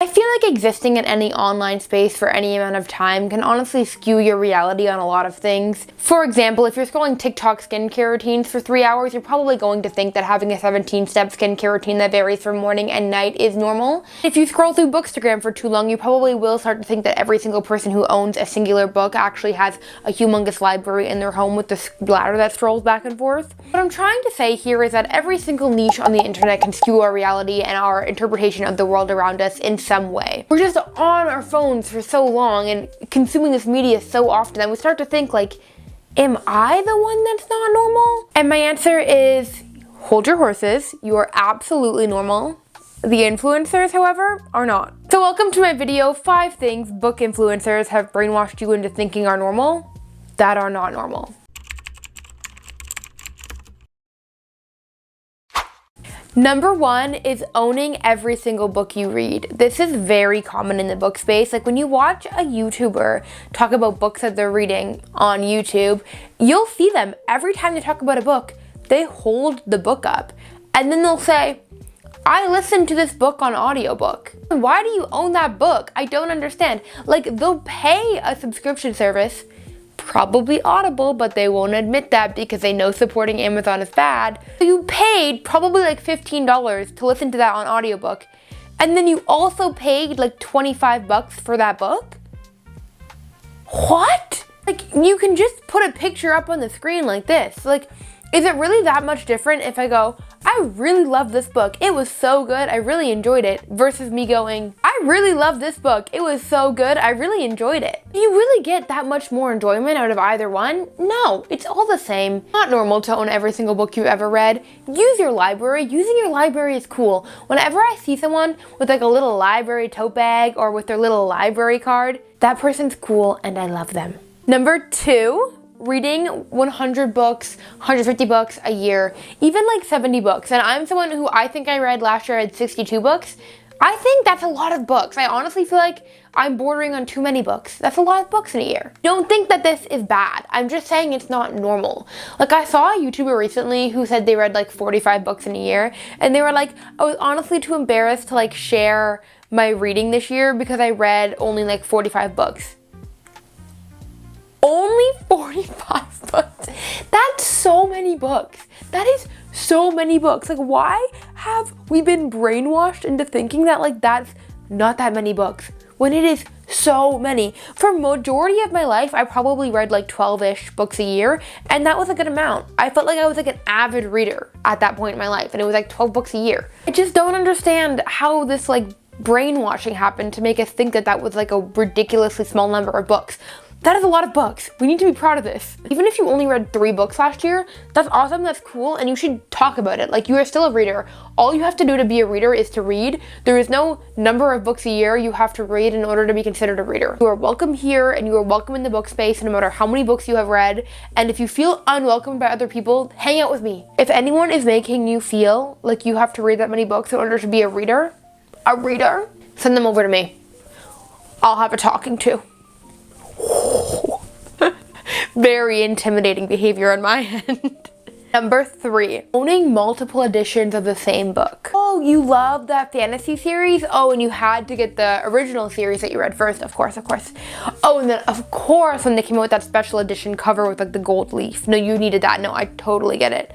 I feel like existing in any online space for any amount of time can honestly skew your reality on a lot of things. For example, if you're scrolling TikTok skincare routines for 3 hours, you're probably going to think that having a 17-step skincare routine that varies from morning and night is normal. If you scroll through Bookstagram for too long, you probably will start to think that every single person who owns a singular book actually has a humongous library in their home with the ladder that scrolls back and forth. What I'm trying to say here is that every single niche on the internet can skew our reality and our interpretation of the world around us in some way. We're just on our phones for so long and consuming this media so often that we start to think like, am I the one that's not normal? And my answer is, hold your horses. You are absolutely normal. The influencers, however, are not. So welcome to my video, 5 things book influencers have brainwashed you into thinking are normal that are not normal. Number 1 is owning every single book you read. This is very common in the book space. Like when you watch a YouTuber talk about books that they're reading on YouTube, you'll see them every time they talk about a book, they hold the book up and then they'll say, I listened to this book on audiobook. Why do you own that book? I don't understand. Like they'll pay a subscription service, probably Audible, but they won't admit that because they know supporting Amazon is bad. So you paid probably like $15 to listen to that on audiobook, and then you also paid like $25 for that book? What? Like you can just put a picture up on the screen like this. Like, is it really that much different if I go, I really love this book, it was so good, I really enjoyed it, versus me going, I really love this book, it was so good, I really enjoyed it? Do you really get that much more enjoyment out of either one? No, it's all the same. Not normal to own every single book you've ever read. Use your library. Using your library is cool. Whenever I see someone with like a little library tote bag or with their little library card, that person's cool and I love them. Number 2, reading 100 books, 150 books a year, even like 70 books. And I'm someone who I think I read last year, I had 62 books. I think that's a lot of books. I honestly feel like I'm bordering on too many books. That's a lot of books in a year. Don't think that this is bad. I'm just saying it's not normal. Like I saw a YouTuber recently who said they read like 45 books in a year, and they were like, I was honestly too embarrassed to like share my reading this year because I read only like 45 books. Only 45 books. That's so many books. That is so many books. Like why have we been brainwashed into thinking that like that's not that many books when it is so many? For majority of my life, I probably read like 12-ish books a year, and that was a good amount. I felt like I was like an avid reader at that point in my life, and it was like 12 books a year. I just don't understand how this like brainwashing happened to make us think that that was like a ridiculously small number of books. That is a lot of books. We need to be proud of this. Even if you only read 3 books last year, that's awesome, that's cool, and you should talk about it. Like, you are still a reader. All you have to do to be a reader is to read. There is no number of books a year you have to read in order to be considered a reader. You are welcome here, and you are welcome in the book space, no matter how many books you have read. And if you feel unwelcomed by other people, hang out with me. If anyone is making you feel like you have to read that many books in order to be a reader, send them over to me. I'll have a talking to. Very intimidating behavior on my end. Number 3, owning multiple editions of the same book. Oh, you love that fantasy series? Oh, and you had to get the original series that you read first, of course. Oh, and then of course when they came out with that special edition cover with like the gold leaf. No, you needed that. No, I totally get it.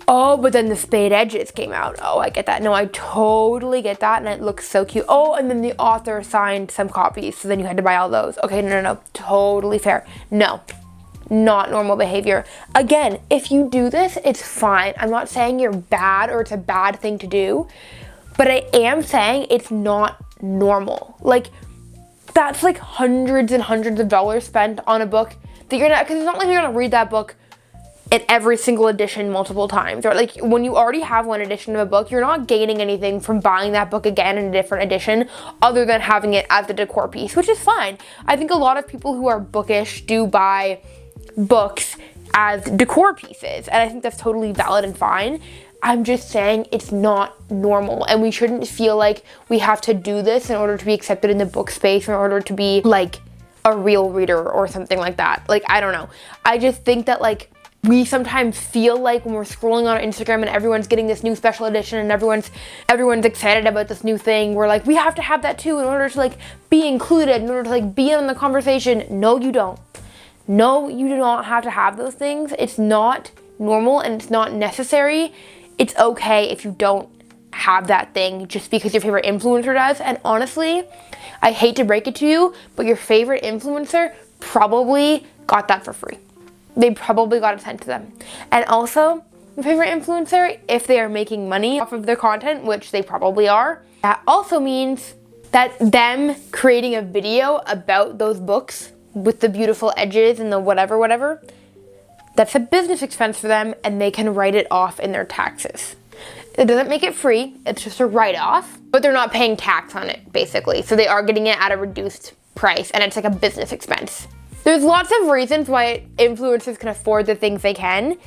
Oh, but then the spade edges came out. Oh, I get that. No, I totally get that, and it looks so cute. Oh, and then the author signed some copies, so then you had to buy all those. Okay, no, totally fair. No, not normal behavior. Again, if you do this, it's fine. I'm not saying you're bad or it's a bad thing to do, but I am saying it's not normal. Like, that's like hundreds and hundreds of dollars spent on a book that you're not, because it's not like you're gonna read that book in every single edition multiple times. Or like when you already have one edition of a book, you're not gaining anything from buying that book again in a different edition other than having it as a decor piece, which is fine. I think a lot of people who are bookish do buy books as decor pieces, and I think that's totally valid and fine. I'm just saying it's not normal, and we shouldn't feel like we have to do this in order to be accepted in the book space, in order to be like a real reader or something like that. Like, I don't know. I just think that like we sometimes feel like when we're scrolling on Instagram and everyone's getting this new special edition and everyone's excited about this new thing, we're like, we have to have that too in order to like be included, in order to like be in the conversation. No, you don't. No, you do not have to have those things. It's not normal and it's not necessary. It's okay if you don't have that thing just because your favorite influencer does. And honestly, I hate to break it to you, but your favorite influencer probably got that for free. They probably got it sent to them. And also, your favorite influencer, if they are making money off of their content, which they probably are, that also means that them creating a video about those books with the beautiful edges and the whatever, that's a business expense for them and they can write it off in their taxes. It doesn't make it free, it's just a write-off, but they're not paying tax on it, basically. So they are getting it at a reduced price and it's like a business expense. There's lots of reasons why influencers can afford the things they can.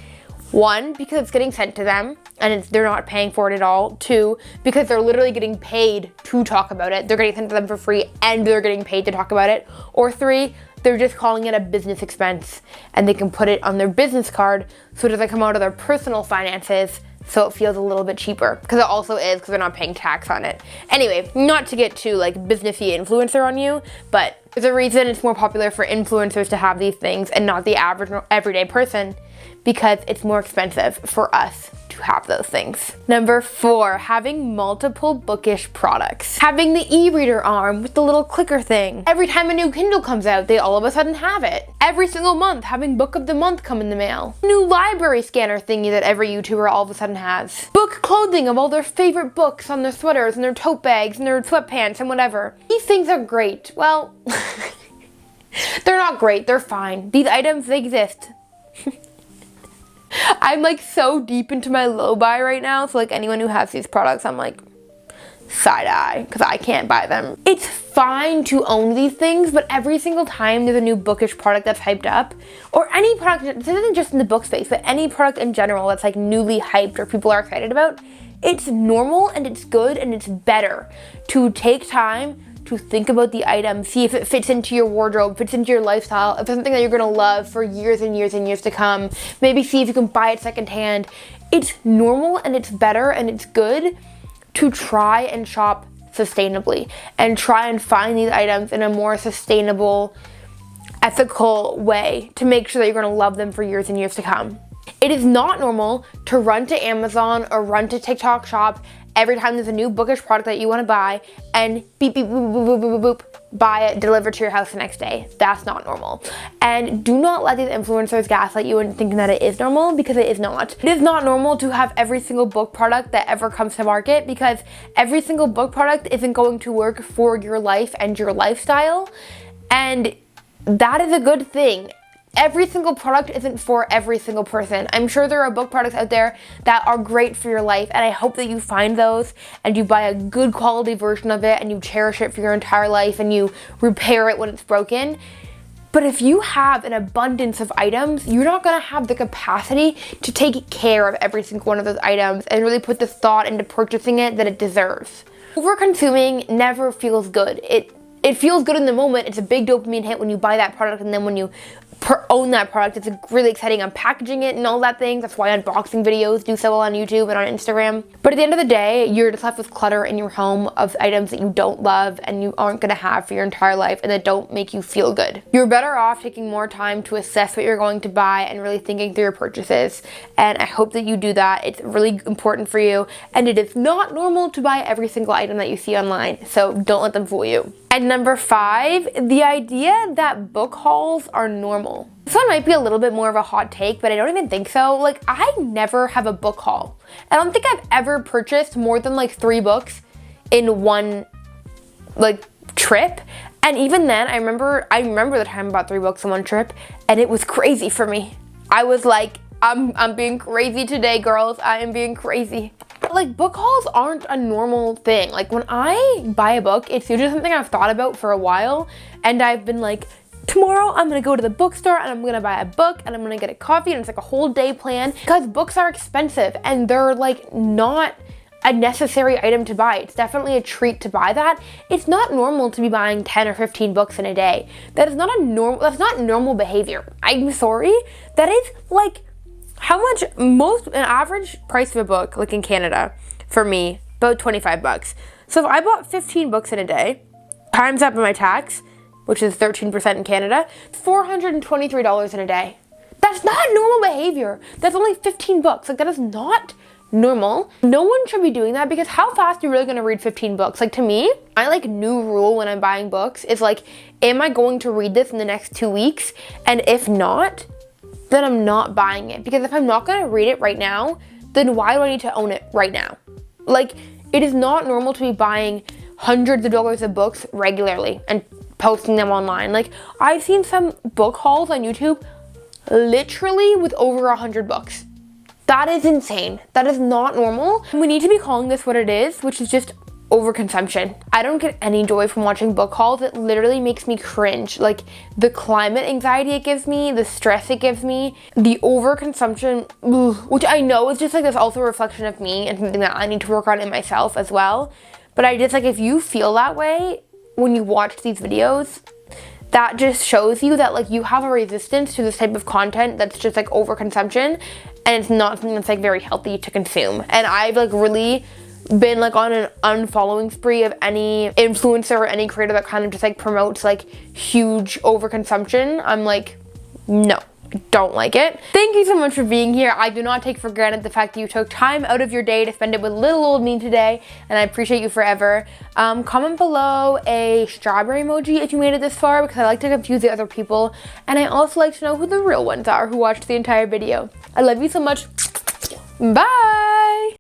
One, because it's getting sent to them and they're not paying for it at all. Two, because they're literally getting paid to talk about it. They're getting sent to them for free and they're getting paid to talk about it. Or three, they're just calling it a business expense and they can put it on their business card so it doesn't come out of their personal finances, so it feels a little bit cheaper, because it also is, because they're not paying tax on it. Anyway, not to get too like businessy influencer on you, but there's a reason it's more popular for influencers to have these things and not the average everyday person, because it's more expensive for us to have those things. Number 4, having multiple bookish products. Having the e-reader arm with the little clicker thing. Every time a new Kindle comes out, they all of a sudden have it. Every single month, having book of the month come in the mail. New library scanner thingy that every YouTuber all of a sudden has. Book clothing of all their favorite books on their sweaters and their tote bags and their sweatpants and whatever. These things are great. Well, they're not great, they're fine. These items, they exist. I'm like so deep into my low buy right now, so like anyone who has these products, I'm like side eye because I can't buy them. It's fine to own these things, but every single time there's a new bookish product that's hyped up, or any product, this isn't just in the book space, but any product in general that's like newly hyped or people are excited about, it's normal and it's good and it's better to take time to think about the item, see if it fits into your wardrobe, fits into your lifestyle, if it's something that you're gonna love for years and years and years to come. Maybe see if you can buy it secondhand. It's normal and it's better and it's good to try and shop sustainably and try and find these items in a more sustainable, ethical way to make sure that you're gonna love them for years and years to come. It is not normal to run to Amazon or run to TikTok shop every time there's a new bookish product that you want to buy and beep, beep, boop, boop, boop, boop, boop, buy it, delivered to your house the next day. That's not normal. And do not let these influencers gaslight you into thinking that it is normal, because it is not. It is not normal to have every single book product that ever comes to market, because every single book product isn't going to work for your life and your lifestyle. And that is a good thing. Every single product isn't for every single person. I'm sure there are book products out there that are great for your life, and I hope that you find those and you buy a good quality version of it and you cherish it for your entire life and you repair it when it's broken. But if you have an abundance of items, you're not gonna have the capacity to take care of every single one of those items and really put the thought into purchasing it that it deserves. Over-consuming never feels good. It feels good in the moment. It's a big dopamine hit when you buy that product, and then when you own that product, it's really exciting on packaging it and all that things. That's why unboxing videos do so well on YouTube and on Instagram. But at the end of the day, you're just left with clutter in your home of items that you don't love and you aren't gonna have for your entire life and that don't make you feel good. You're better off taking more time to assess what you're going to buy and really thinking through your purchases. And I hope that you do that. It's really important for you, and it is not normal to buy every single item that you see online, so don't let them fool you. And number 5, the idea that book hauls are normal. This one might be a little bit more of a hot take, but I don't even think so. Like, I never have a book haul. I don't think I've ever purchased more than like 3 books in one like trip. And even then, I remember the time I bought 3 books in one trip, and it was crazy for me. I was like, I'm being crazy today, girls. I am being crazy. Like, book hauls aren't a normal thing. Like, when I buy a book, it's usually something I've thought about for a while, and I've been like, tomorrow I'm gonna go to the bookstore and I'm gonna buy a book and I'm gonna get a coffee, and it's like a whole day plan, because books are expensive and they're like not a necessary item to buy. It's definitely a treat to buy that. It's not normal to be buying 10 or 15 books in a day. That's not normal behavior. I'm sorry. That is like an average price of a book, like in Canada, for me, about 25 bucks. So if I bought 15 books in a day, times that by my tax, which is 13% in Canada, $423 in a day. That's not normal behavior. That's only 15 books. Like, that is not normal. No one should be doing that, because how fast are you really gonna read 15 books? Like, to me, my like new rule when I'm buying books is like, am I going to read this in the next 2 weeks? And if not, then I'm not buying it. Because if I'm not gonna read it right now, then why do I need to own it right now? Like, it is not normal to be buying hundreds of dollars of books regularly and posting them online. Like, I've seen some book hauls on YouTube literally with over 100 books. That is insane. That is not normal. We need to be calling this what it is, which is just overconsumption. I don't get any joy from watching book hauls. It literally makes me cringe. Like, the climate anxiety it gives me, the stress it gives me, the overconsumption, which I know is just like, that's also a reflection of me and something that I need to work on in myself as well. But I just like, if you feel that way when you watch these videos, that just shows you that like you have a resistance to this type of content that's just like overconsumption, and it's not something that's like very healthy to consume. And I've like really been like on an unfollowing spree of any influencer or any creator that kind of just like promotes like huge overconsumption. I'm like, no, I don't like it. Thank you so much for being here. I do not take for granted the fact that you took time out of your day to spend it with little old me today, and I appreciate you forever. Comment below a strawberry emoji if you made it this far, because I like to confuse the other people, and I also like to know who the real ones are who watched the entire video. I love you so much. Bye!